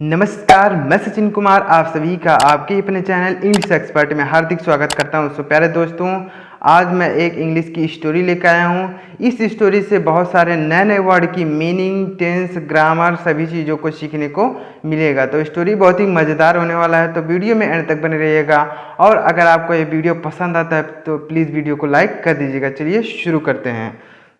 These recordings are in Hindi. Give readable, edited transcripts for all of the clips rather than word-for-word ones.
नमस्कार, मैं सचिन कुमार आप सभी का आपके अपने चैनल इंग्लिश एक्सपर्ट में हार्दिक स्वागत करता हूं। प्यारे दोस्तों, आज मैं एक इंग्लिश की स्टोरी लेकर आया हूं। इस स्टोरी से बहुत सारे नए नए वर्ड की मीनिंग, टेंस, ग्रामर सभी चीज़ों को सीखने को मिलेगा। तो स्टोरी बहुत ही मज़ेदार होने वाला है, तो वीडियो में एंड तक बने रहिएगा। और अगर आपको ये वीडियो पसंद आता है तो प्लीज़ वीडियो को लाइक कर दीजिएगा। चलिए शुरू करते हैं।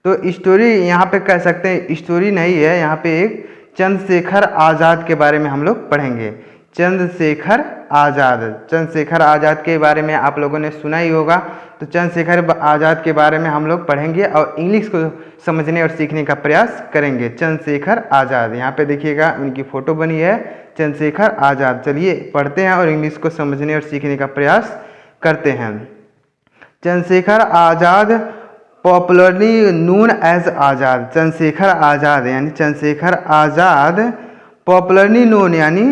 तो स्टोरी यहाँ पे कह सकते हैं स्टोरी नहीं है, यहाँ पे एक चंद्रशेखर आज़ाद के बारे में हम लोग पढ़ेंगे। चंद्रशेखर आज़ाद के बारे में आप लोगों ने सुना ही होगा। तो चंद्रशेखर आज़ाद के बारे में हम लोग पढ़ेंगे और इंग्लिश को समझने और सीखने का प्रयास करेंगे। चंद्रशेखर आज़ाद, यहाँ पे देखिएगा उनकी फ़ोटो बनी है, चंद्रशेखर आज़ाद। चलिए पढ़ते हैं और इंग्लिश को समझने और सीखने का प्रयास करते हैं। Chandrashekhar Azad popularly known as आज़ाद। चंद्रशेखर आज़ाद यानी चंद्रशेखर आज़ाद पॉपुलरली नोन यानी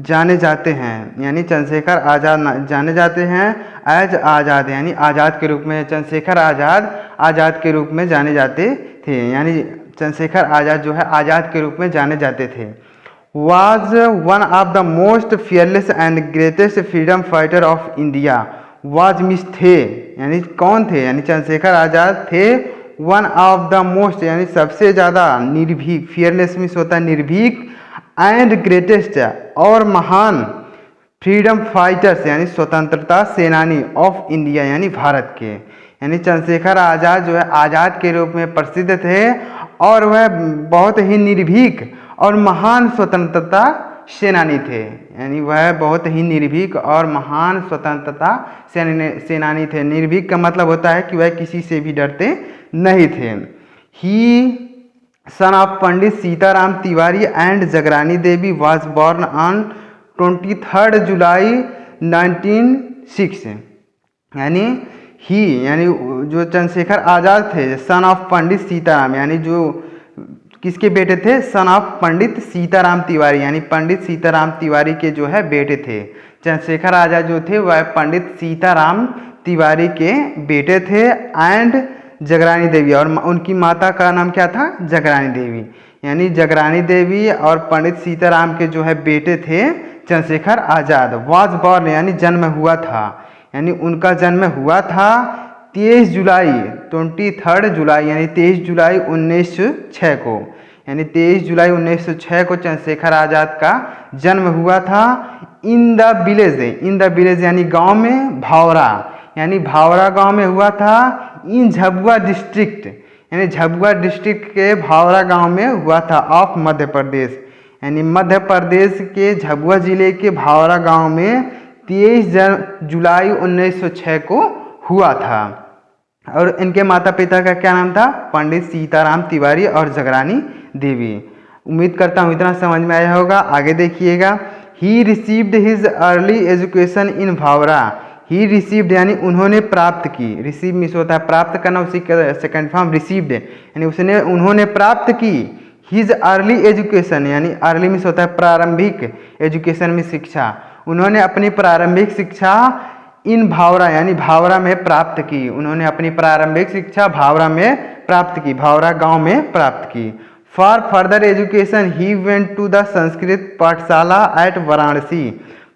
जाने जाते हैं, यानी चंद्रशेखर आज़ाद जाने जाते हैं एज आज़ाद यानी आज़ाद के रूप में। चंद्रशेखर आज़ाद के रूप में जाने जाते थे, यानी चंद्रशेखर आज़ाद जो है आज़ाद के रूप में जाने जाते थे। Was one of the most fearless and greatest freedom fighter of India. Was miss थे यानी कौन थे, यानी चंद्रशेखर आज़ाद थे वन ऑफ द मोस्ट यानी सबसे ज़्यादा निर्भीक, फियरलेस मिस होता है निर्भीक, एंड ग्रेटेस्ट और महान फ्रीडम फाइटर्स यानी स्वतंत्रता सेनानी ऑफ इंडिया यानी भारत के। यानी चंद्रशेखर आज़ाद जो है आज़ाद के रूप में प्रसिद्ध थे और वह बहुत ही निर्भीक और महान स्वतंत्रता सेनानी थे, यानी वह बहुत ही निर्भीक और महान स्वतंत्रता सेनानी थे। निर्भीक का मतलब होता है कि वह किसी से भी डरते नहीं थे। He son of Pandit Sitaram Tiwari and Jagrani Devi was born on 23 July 1906। यानी यानी जो चंद्रशेखर आज़ाद थे सन ऑफ पंडित सीताराम, यानी जो किसके बेटे थे, सन ऑफ पंडित सीताराम तिवारी, यानी पंडित सीताराम तिवारी के जो है बेटे थे। चंद्रशेखर आज़ाद जो थे वह पंडित सीताराम तिवारी के बेटे थे। एंड जगरानी देवी, और उनकी माता का नाम क्या था, जगरानी देवी। यानी जगरानी देवी और पंडित सीताराम के जो है बेटे थे चंद्रशेखर आज़ाद। वाज बॉर्न यानी जन्म हुआ था, यानी उनका जन्म हुआ था 23 जुलाई यानी 23 जुलाई 1906 को, यानी 23 जुलाई 1906 को चंद्रशेखर आज़ाद का जन्म हुआ था। इन द विलेज यानी गांव में, भावरा यानी भावरा गांव में हुआ था। इन झबुआ डिस्ट्रिक्ट यानी झबुआ डिस्ट्रिक्ट के भावरा गांव में हुआ था ऑफ मध्य प्रदेश, यानी मध्य प्रदेश के झबुआ जिले के भावरा गांव में 23 जुलाई 1906 को हुआ था। और इनके माता पिता का क्या नाम था, पंडित सीताराम तिवारी और जगरानी देवी। उम्मीद करता हूँ इतना समझ में आया होगा। आगे देखिएगा। He received his early education in Bhavra. He received यानी उन्होंने प्राप्त की, रिसीव मिस होता है प्राप्त करना, उसी का सेकंड फॉर्म रिसीव्ड यानी उन्होंने प्राप्त की। हिज अर्ली एजुकेशन यानी अर्ली मिस होता है प्रारंभिक, एजुकेशन में शिक्षा, उन्होंने अपनी प्रारंभिक शिक्षा इन भावरा यानी भावरा में प्राप्त की। उन्होंने अपनी प्रारंभिक शिक्षा भावरा में प्राप्त की, भावरा गांव में प्राप्त की। For further education he went to the Sanskrit pathshala at Varanasi.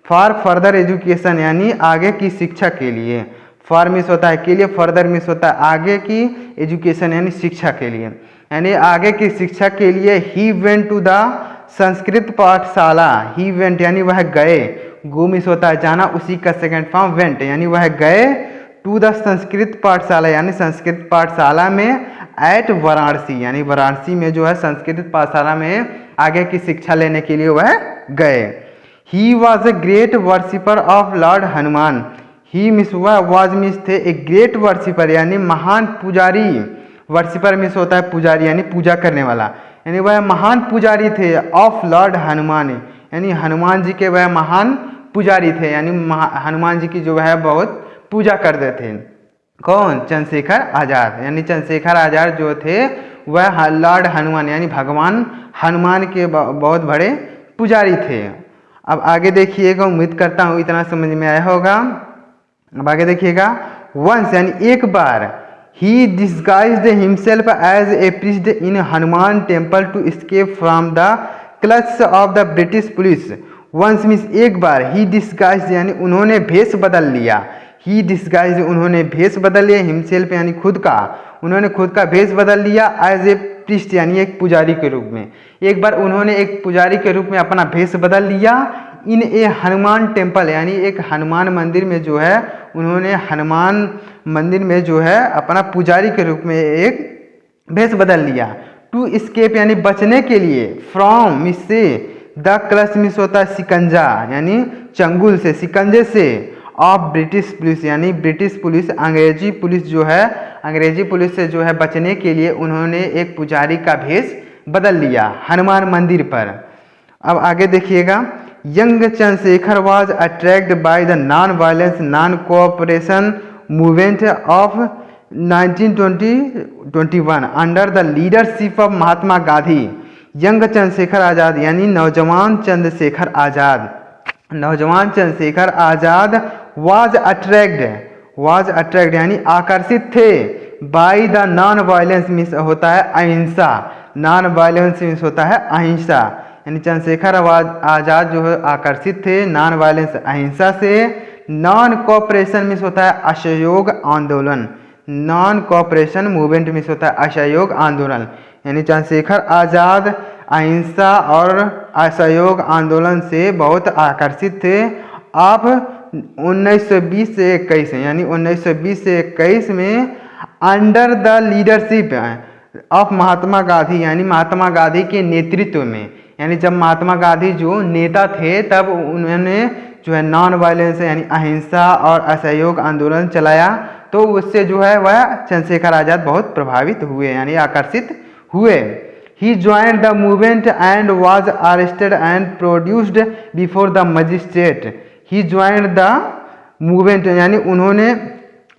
For further education यानी आगे की शिक्षा के लिए, फॉर मिस होता है के लिए, फर्दर मिस होता है आगे की, एजुकेशन यानी शिक्षा के लिए, यानी आगे की शिक्षा के लिए। He went to the Sanskrit pathshala, he went यानी वह गए, गो मिस होता है जाना, उसी का सेकंड फॉर्म वेंट यानी वह गए। टू द संस्कृत पाठशाला यानी संस्कृत पाठशाला में, एट वाराणसी यानी वाराणसी में जो है संस्कृत पाठशाला में आगे की शिक्षा लेने के लिए वह गए। He was a great worshipper of Lord Hanuman. He miss हुआ, वॉज मिस थे, ए ग्रेट वर्शिपर यानी महान पुजारी, वर्शिपर मिस होता है पुजारी यानी पूजा करने वाला, यानी वह महान पुजारी थे ऑफ लॉर्ड हनुमान, यानी हनुमान जी के वह महान पुजारी थे, यानी हनुमान जी की जो है बहुत पूजा करते थे। कौन, चंद्रशेखर आज़ाद, यानी चंद्रशेखर आज़ाद जो थे वह लॉर्ड हनुमान यानी भगवान हनुमान के बहुत बड़े पुजारी थे। अब आगे देखिएगा, उम्मीद करता हूँ इतना समझ में आया होगा। अब आगे देखिएगा। वंस यानी एक बार, he disguised himself as a priest in Hanuman temple to escape from the clutch of the British police once means एक बार, ही डिस्गाइज यानी उन्होंने भेष बदल लिया, ही डिस्गाइज उन्होंने भेष बदल लिया, हिमसेल्फ यानी खुद का, उन्होंने खुद का भेष बदल लिया, एज ए प्रीस्ट यानी एक पुजारी के रूप में। एक बार उन्होंने एक पुजारी के रूप में अपना भेष बदल लिया, इन ए हनुमान टेम्पल यानी एक हनुमान मंदिर में जो है उन्होंने हनुमान मंदिर में जो है अपना पुजारी के रूप में एक भेष बदल लिया। टू स्केप यानी बचने के लिए, फ्रॉम मिस से, द क्लच मिस होता है शिकंजा यानी चंगुल से, शिकंजे से, ऑफ ब्रिटिश पुलिस यानी ब्रिटिश पुलिस, अंग्रेजी पुलिस जो है, अंग्रेजी पुलिस से जो है बचने के लिए उन्होंने एक पुजारी का भेष बदल लिया हनुमान मंदिर पर। अब आगे देखिएगा, young Chandrashekhar was attract by the non violence non cooperation movement of 1921 under the leadership of Mahatma Gandhi. Young Chandrashekhar Azad यानी नौजवान चंद्रशेखर आज़ाद, नौजवान चंद्रशेखर आज़ाद वाज अट्रैक्ट यानी आकर्षित थे, bye the non violence means होता है अहिंसा, नॉन वायलेंस मीन्स होता है अहिंसा, यानी चंद्रशेखर आज़ाद जो है आकर्षित थे नॉन वायलेंस अहिंसा से। नॉन कोऑपरेशन मीन्स होता है असहयोग आंदोलन, नॉन कोऑपरेशन मूवमेंट मीन्स होता है असहयोग आंदोलन, यानी चंद्रशेखर आज़ाद अहिंसा और असहयोग आंदोलन से बहुत आकर्षित थे। आप 1920 से 21 यानी 1920 से 21 में under the leadership of Mahatma Gandhi यानी महात्मा गांधी के नेतृत्व में, यानी जब महात्मा गांधी जो नेता थे तब उन्होंने जो है नॉन वायलेंस यानी अहिंसा और असहयोग आंदोलन चलाया, तो उससे जो है वह चंद्रशेखर आज़ाद बहुत प्रभावित हुए यानी आकर्षित हुए। He joined the movement and was arrested and produced before the magistrate. He joined the movement यानी उन्होंने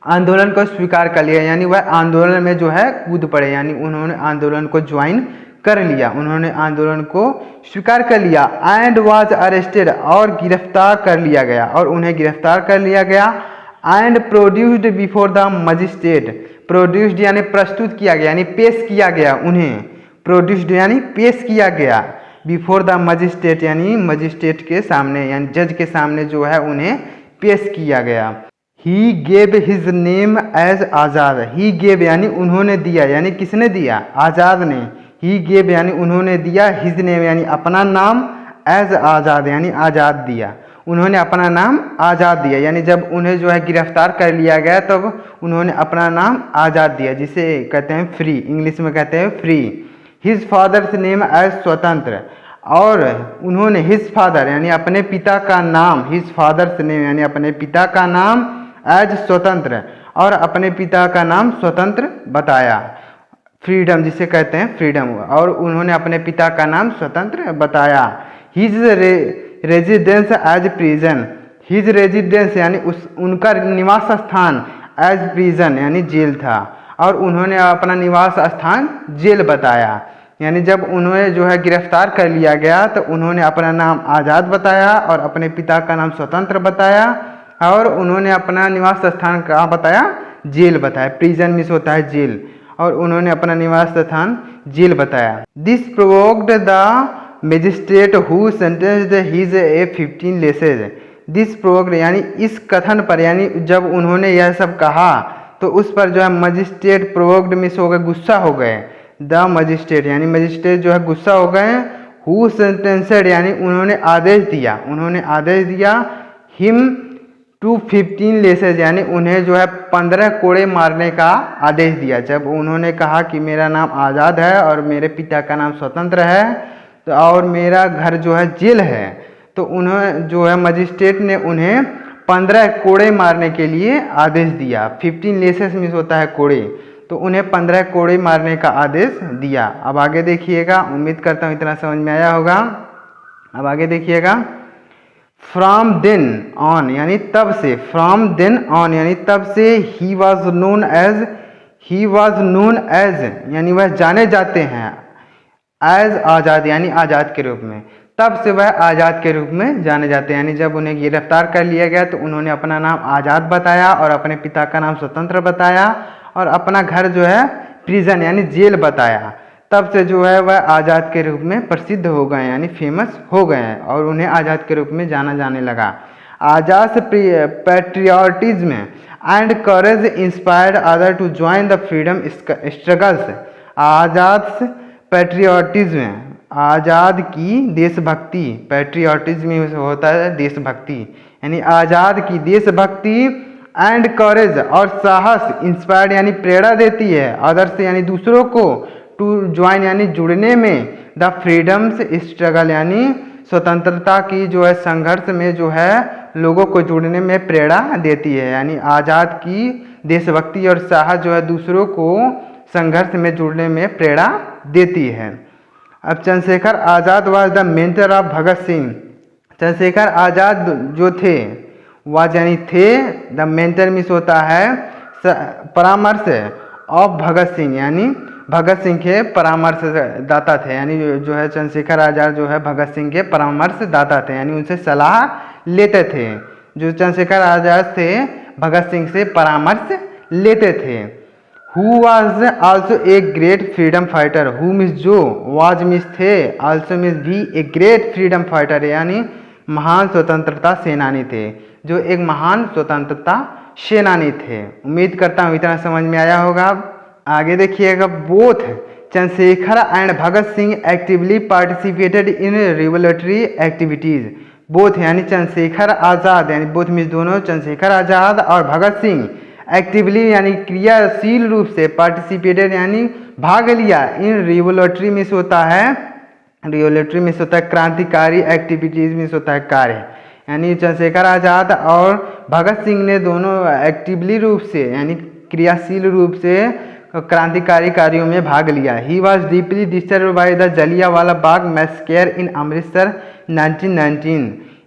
आंदोलन को स्वीकार कर लिया, यानी वह आंदोलन में जो है कूद पड़े, यानी उन्होंने आंदोलन को ज्वाइन कर लिया, उन्होंने आंदोलन को स्वीकार कर लिया। एंड वाज अरेस्टेड और गिरफ्तार कर लिया गया, और उन्हें गिरफ्तार कर लिया गया। And produced before the magistrate, produced यानी प्रस्तुत किया गया यानी पेश किया गया, उन्हें प्रोड्यूस्ड यानी पेश किया गया। बिफोर द मजिस्ट्रेट यानी मजिस्ट्रेट के सामने यानी जज के सामने जो है उन्हें पेश किया गया। He gave his name as Azad, he gave यानी उन्होंने दिया, यानी किसने दिया, आज़ाद ने। ही गेव यानी उन्होंने दिया, हिज नेम यानी अपना नाम, एज आज़ाद यानी आज़ाद दिया, उन्होंने अपना नाम आज़ाद दिया, यानी जब उन्हें जो है गिरफ्तार कर लिया गया तब उन्होंने अपना नाम आज़ाद दिया, जिसे कहते हैं फ्री, इंग्लिश में कहते हैं free. His father's name as Swatantra, और उन्होंने हिज फादर यानी अपने पिता का नाम, हिज फादर्स नेम यानी अपने पिता का नाम, एज स्वतंत्र और अपने पिता का नाम स्वतंत्र बताया, फ्रीडम जिसे कहते हैं फ्रीडम, और उन्होंने अपने पिता का नाम स्वतंत्र बताया। His residence as prison, his residence यानी उनका निवास स्थान, एज प्रिजन यानी जेल था, और उन्होंने अपना निवास स्थान जेल बताया, यानी जब उन्हें जो है गिरफ्तार कर लिया गया तो उन्होंने अपना नाम आज़ाद बताया और अपने पिता का नाम स्वतंत्र बताया, और उन्होंने अपना निवास स्थान कहाँ बताया, जेल बताया, प्रिजन मीन्स होता है जेल, और उन्होंने अपना निवास स्थान जेल बताया। This provoked the magistrate who sentenced his A 15 laces, this provoked यानी इस कथन पर, यानी जब उन्होंने यह सब कहा तो उस पर जो है मजिस्ट्रेट, प्रोवोक्ड मीन्स हो गए गुस्सा हो गए, द मजिस्ट्रेट यानी मजिस्ट्रेट जो है गुस्सा हो गए। हु सेंटेंसेड यानी उन्होंने आदेश दिया, उन्होंने आदेश दिया, हिम टू 15 लेसेज यानी उन्हें जो है 15 कोड़े मारने का आदेश दिया। जब उन्होंने कहा कि मेरा नाम आज़ाद है और मेरे पिता का नाम स्वतंत्र है तो और मेरा घर जो है जेल है, तो उन्हें जो है मजिस्ट्रेट ने उन्हें 15 कोड़े मारने के लिए आदेश दिया। 15 लेसेस मीन्स होता है कोड़े, तो उन्हें 15 कोड़े मारने का आदेश दिया। अब आगे देखिएगा, उम्मीद करता हूँ इतना समझ में आया होगा। अब आगे देखिएगा, फ्रॉम देन ऑन यानी तब से, फ्रॉम देन ऑन यानी तब से, he was known as, he was known as यानी वह जाने जाते हैं, एज आज़ाद यानी आज़ाद के रूप में, तब से वह आज़ाद के रूप में जाने जाते हैं। यानी जब उन्हें गिरफ्तार कर लिया गया तो उन्होंने अपना नाम आज़ाद बताया और अपने पिता का नाम स्वतंत्र बताया और अपना घर जो है प्रिजन यानी जेल बताया। तब से जो है वह आज़ाद के रूप में प्रसिद्ध हो गए यानी फेमस हो गए हैं और उन्हें आज़ाद के रूप में जाना जाने लगा। आज़ाद से patriotism and courage inspired other to join the freedom struggles. Azad से पैट्रियाटिज्म, आज़ाद की देशभक्ति, पैट्रियाटिज्म होता है देशभक्ति, यानी आज़ाद की देशभक्ति एंड करेज और साहस इंस्पायर्ड यानी प्रेरणा देती है अदर्स यानी दूसरों को टू ज्वाइन यानी जुड़ने में द फ्रीडम्स स्ट्रगल यानी स्वतंत्रता की जो है संघर्ष में जो है लोगों को जुड़ने में प्रेरणा देती है। यानी आज़ाद की देशभक्ति और साहस जो है दूसरों को संघर्ष में जुड़ने में प्रेरणा देती है। अब Chandrashekhar Azad was the mentor of Bhagat Singh. Chandrashekhar Azad जो थे वाज यानी थे, द मेंटर मीन्स होता है परामर्श ऑफ भगत सिंह यानी भगत सिंह के परामर्शदाता थे। यानी जो है चंद्रशेखर आज़ाद जो है भगत सिंह के परामर्शदाता थे यानी उनसे सलाह लेते थे। जो चंद्रशेखर आज़ाद थे भगत सिंह से परामर्श लेते थे। Who was also a great freedom fighter, who means जो, वाज मीन्स थे, आल्सो मीन्स भी, ए ग्रेट फ्रीडम फाइटर यानी महान स्वतंत्रता सेनानी थे, जो एक महान स्वतंत्रता सेनानी थे। उम्मीद करता हूँ इतना समझ में आया होगा। आगे देखिएगा, both Chandrashekhar and Bhagat Singh actively participated in revolutionary activities. Both यानी चंद्रशेखर आज़ाद यानी बोथ मीन्स दोनों, चंद्रशेखर आज़ाद और भगत सिंह एक्टिवली यानी क्रियाशील रूप से, पार्टिसिपेटेड यानी भाग लिया, इन रिवोल्यूटरी मीन्स होता है, रिवोल्यूटरी मीन्स होता है क्रांतिकारी, एक्टिविटीज़ मीन्स होता है कार्य। यानी चंद्रशेखर आज़ाद और भगत सिंह ने दोनों एक्टिवली रूप से यानी क्रियाशील रूप से क्रांतिकारी कार्यों में भाग लिया। He was deeply disturb by the Jallianwala Bagh massacre in Amritsar 1919।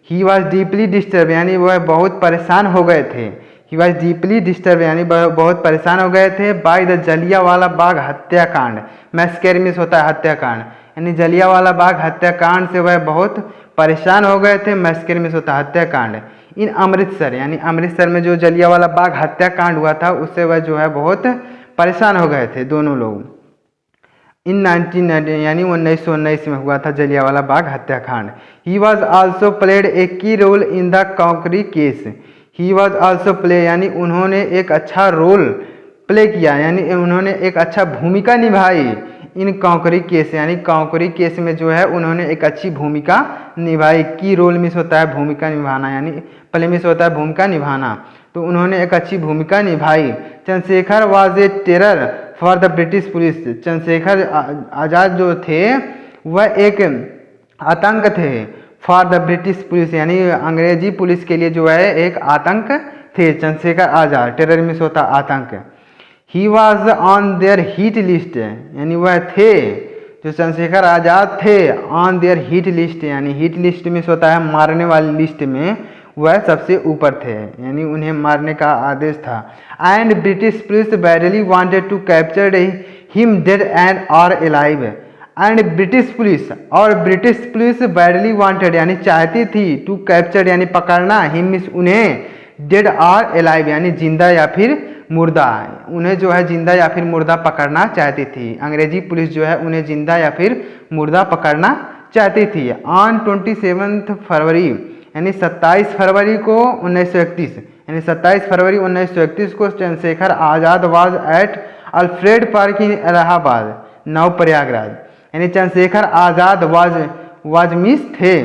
He was deeply disturb यानी वह बहुत परेशान हो गए थे। ही वॉज डीपली डिस्टर्ब यानी बहुत परेशान हो गए थे बाय द जलियांवाला बाग हत्याकांड। मैसेकर मीन्स होता है हत्याकांड, यानी जलियांवाला बाग हत्याकांड से वह बहुत परेशान हो गए थे। मैसेकर मीन्स होता है हत्याकांड। इन अमृतसर यानी अमृतसर में जो जलियांवाला बाग हत्याकांड हुआ था उससे वह जो है बहुत परेशान हो गए थे दोनों लोग। इन 1919 यानी 1919 में हुआ था जलियांवाला बाग हत्याकांड। He was also played a key role in the Kakori case. He was also play यानी उन्होंने एक अच्छा रोल प्ले किया यानी उन्होंने एक अच्छा भूमिका निभाई। इन कॉन्करी केस यानी कॉन्करी केस में जो है उन्होंने एक अच्छी भूमिका निभाई। की रोल मिस होता है भूमिका निभाना यानी प्ले मिस होता है भूमिका निभाना, तो उन्होंने एक अच्छी भूमिका निभाई। Chandrashekhar was a terror for the British police. Chandrashekhar Azad जो थे वह एक आतंक थे फॉर द ब्रिटिश पुलिस यानी अंग्रेजी पुलिस के लिए जो है एक आतंक थे चंद्रशेखर आज़ाद। टेरर मिस होता आतंक। He was on their hit list यानी वह थे, जो चंद्रशेखर आज़ाद थे ऑन देयर हिट लिस्ट यानी हिट लिस्ट में होता है मारने वाली लिस्ट में वह सबसे ऊपर थे यानी उन्हें मारने का आदेश था। And British police badly wanted to capture him dead and और एलाइव। एंड ब्रिटिश पुलिस और ब्रिटिश पुलिस बैडली वांटेड यानी चाहती थी टू कैप्चर यानी पकड़ना, हिम मीन्स उन्हें, डेड और एलाइव यानी जिंदा या फिर मुर्दा, उन्हें जो है जिंदा या फिर मुर्दा पकड़ना चाहती थी। अंग्रेजी पुलिस जो है उन्हें जिंदा या फिर मुर्दा पकड़ना चाहती थी। ऑन 27 फरवरी यानी 27 फरवरी को 1931 यानी 27 फरवरी 1931 को Chandrashekhar Azad was at Alfred park in Allahabad now Prayagraj. यानी चंद्रशेखर आज़ाद वाज मिस थे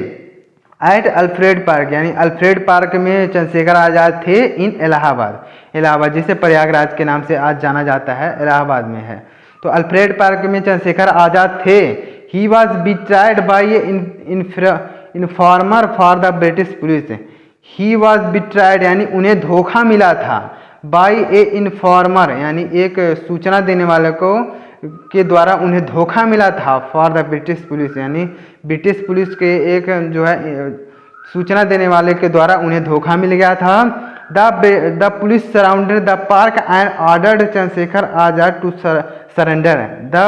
एट अल्फ्रेड पार्क यानी अल्फ्रेड पार्क में चंद्रशेखर आज़ाद थे इन इलाहाबाद। इलाहाबाद जिसे प्रयागराज के नाम से आज जाना जाता है इलाहाबाद में है, तो अल्फ्रेड पार्क में चंद्रशेखर आज़ाद थे। He was betrayed by informer for the British police. He was betrayed यानी उन्हें धोखा मिला था, बाई ए इन्फॉर्मर यानी एक सूचना देने वाले को के द्वारा उन्हें धोखा मिला था। फॉर द ब्रिटिश पुलिस यानी ब्रिटिश पुलिस के एक जो है सूचना देने वाले के द्वारा उन्हें धोखा मिल गया था। The police surrounded the park and ordered Chandrashekhar Azad to surrender. The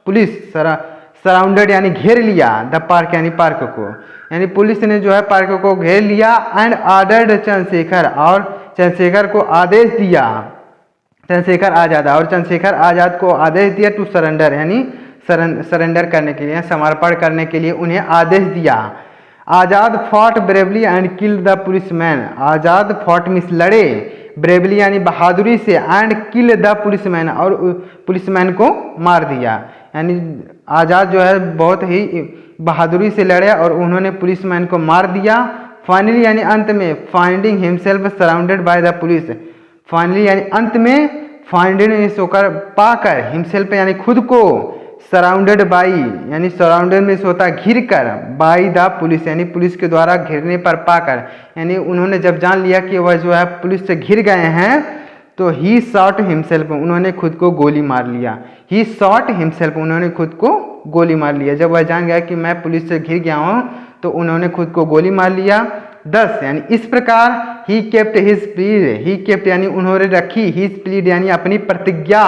police surrounded यानी घेर लिया, द पार्क यानी पार्क को, यानी पुलिस ने जो है पार्क को घेर लिया। एंड ऑर्डर्ड चंद्रशेखर और चंद्रशेखर को आदेश दिया, चंद्रशेखर आज़ाद और चंद्रशेखर आज़ाद को आदेश दिया टू सरेंडर यानी सरेंडर करने के लिए, समर्पण करने के लिए उन्हें आदेश दिया। Azad fought bravely and killed the policeman. Azad fought means लड़े, ब्रेवली यानी बहादुरी से, एंड किल द पुलिसमैन और पुलिसमैन को मार दिया। यानी आज़ाद जो है बहुत ही बहादुरी से लड़े और उन्होंने पुलिसमैन को मार दिया। फाइनली यानी अंत में, finding himself surrounded by the police. Finally यानी अंत में, फाइंडिंग मीन्स होकर, पाकर, हिमसेल्फ यानी खुद को, सराउंडेड बाई यानी सराउंडेड मीन्स होता है घिर कर, बाई द पुलिस यानी पुलिस के द्वारा घिरने पर पाकर, यानी उन्होंने जब जान लिया कि वह जो है पुलिस से घिर गए हैं तो ही शॉट हिमसेल्फ, उन्होंने खुद को गोली मार लिया। ही शॉट हिमसेल्फ, उन्होंने खुद को गोली मार लिया। जब वह जान गया कि मैं पुलिस से घिर गया हूँ तो उन्होंने खुद को गोली मार लिया। 10 यानी इस प्रकार he kept his pledge, he kept यानी उन्होंने रखी, हिज प्लीड यानी अपनी प्रतिज्ञा,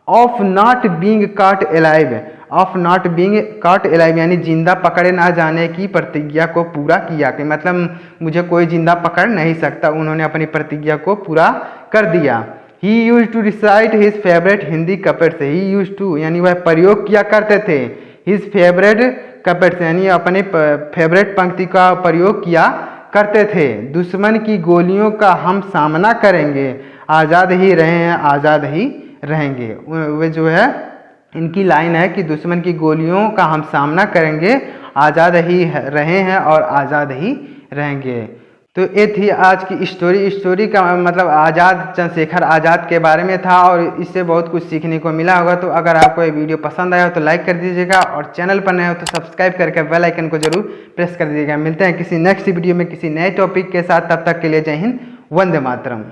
of not being caught alive, of not being caught alive यानी जिंदा पकड़े ना जाने की प्रतिज्ञा को पूरा किया, कि मतलब मुझे कोई जिंदा पकड़ नहीं सकता, उन्होंने अपनी प्रतिज्ञा को पूरा कर दिया। He use to recite his favourite Hindi couplets, he use to यानी वह प्रयोग किया करते थे, हिज फेवरेट कपेट्स यानी अपने फेवरेट पंक्ति का प्रयोग किया करते थे। दुश्मन की गोलियों का हम सामना करेंगे, आज़ाद ही रहे हैं, आज़ाद ही रहेंगे। वे जो है इनकी लाइन है कि दुश्मन की गोलियों का हम सामना करेंगे, आज़ाद ही रहे हैं और आज़ाद ही रहेंगे। तो ये थी आज की स्टोरी। स्टोरी का मतलब आज़ाद, चंद्रशेखर आज़ाद के बारे में था और इससे बहुत कुछ सीखने को मिला होगा। तो अगर आपको ये वीडियो पसंद आया हो तो लाइक कर दीजिएगा और चैनल पर नए हो तो सब्सक्राइब करके बेल आइकन को जरूर प्रेस कर दीजिएगा। मिलते हैं किसी नेक्स्ट वीडियो में किसी नए टॉपिक के साथ, तब तक के लिए जय हिंद, वंदे मातरम।